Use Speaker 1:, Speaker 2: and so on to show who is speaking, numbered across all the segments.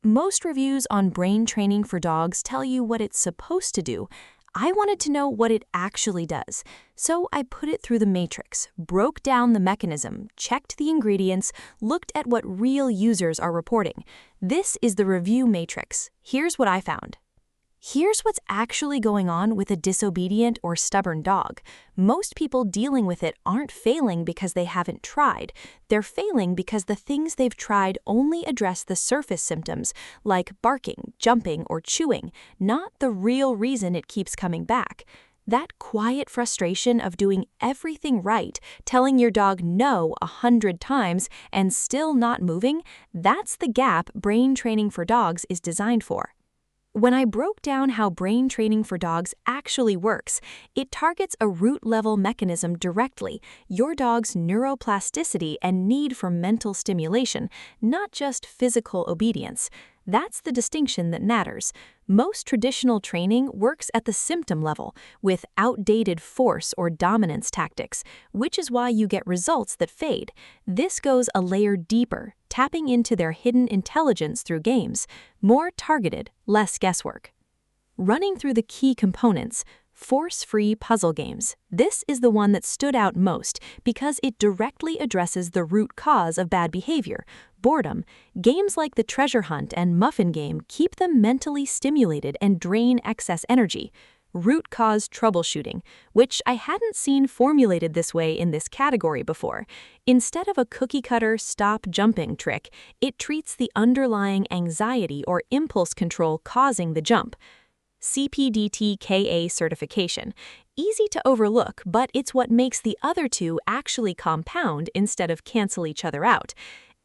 Speaker 1: Most reviews on brain training for dogs tell you what it's supposed to do. I wanted to know what it actually does, so I put it through the matrix, broke down the mechanism, checked the ingredients, looked at what real users are reporting. This is the review matrix. Here's what I found. Here's what's actually going on with a disobedient or stubborn dog. Most people dealing with it aren't failing because they haven't tried. They're failing because the things they've tried only address the surface symptoms, like barking, jumping, or chewing, not the real reason it keeps coming back. That quiet frustration of doing everything right, telling your dog no 100 times and still not moving, that's the gap brain training for dogs is designed for. When I broke down how brain training for dogs actually works, it targets a root-level mechanism directly, your dog's neuroplasticity and need for mental stimulation, not just physical obedience. That's the distinction that matters. Most traditional training works at the symptom level, with outdated force or dominance tactics, which is why you get results that fade. This goes a layer deeper, tapping into their hidden intelligence through games, more targeted, less guesswork. Running through the key components, force-free puzzle games. This is the one that stood out most because it directly addresses the root cause of bad behavior, boredom. Games like the treasure hunt and muffin game keep them mentally stimulated and drain excess energy. Root cause troubleshooting, which I hadn't seen formulated this way in this category before. Instead of a cookie-cutter stop jumping trick, it treats the underlying anxiety or impulse control causing the jump. CPDT-KA certification. Easy to overlook, but it's what makes the other two actually compound instead of cancel each other out.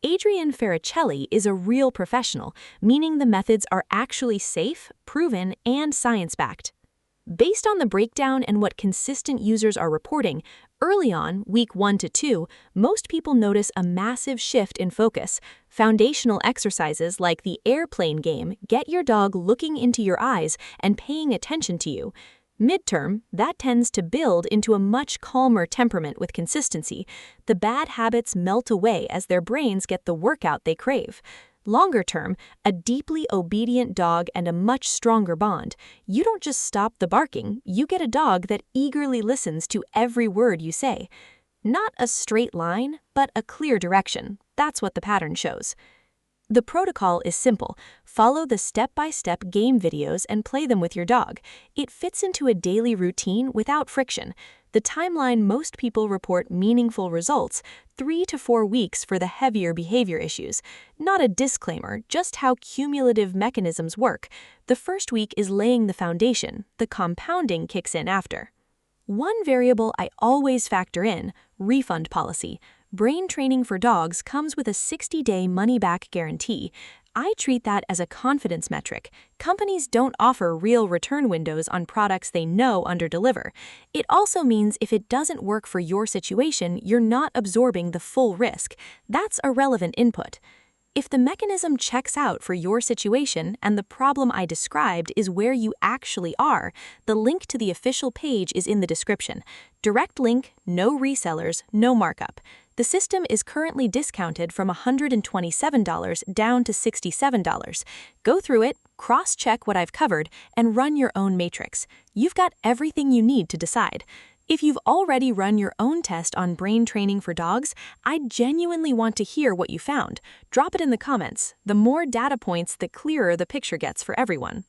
Speaker 1: Adrienne Farricelli is a real professional, meaning the methods are actually safe, proven, and science-backed. Based on the breakdown and what consistent users are reporting, early on, week 1 to 2, most people notice a massive shift in focus. Foundational exercises like the airplane game get your dog looking into your eyes and paying attention to you. Midterm, that tends to build into a much calmer temperament with consistency. The bad habits melt away as their brains get the workout they crave. Longer term, a deeply obedient dog and a much stronger bond. You don't just stop the barking, you get a dog that eagerly listens to every word you say. Not a straight line, but a clear direction. That's what the pattern shows. The protocol is simple. Follow the step-by-step game videos and play them with your dog. It fits into a daily routine without friction. The timeline most people report meaningful results, 3 to 4 weeks for the heavier behavior issues. Not a disclaimer, just how cumulative mechanisms work. The first week is laying the foundation, the compounding kicks in after. One variable I always factor in, refund policy. Brain training for dogs comes with a 60-day money-back guarantee. I treat that as a confidence metric. Companies don't offer real return windows on products they know underdeliver. It also means if it doesn't work for your situation, you're not absorbing the full risk. That's a relevant input. If the mechanism checks out for your situation and the problem I described is where you actually are, the link to the official page is in the description. Direct link, no resellers, no markup. The system is currently discounted from $127 down to $67. Go through it, cross-check what I've covered, and run your own matrix. You've got everything you need to decide. If you've already run your own test on brain training for dogs, I genuinely want to hear what you found. Drop it in the comments. The more data points, the clearer the picture gets for everyone.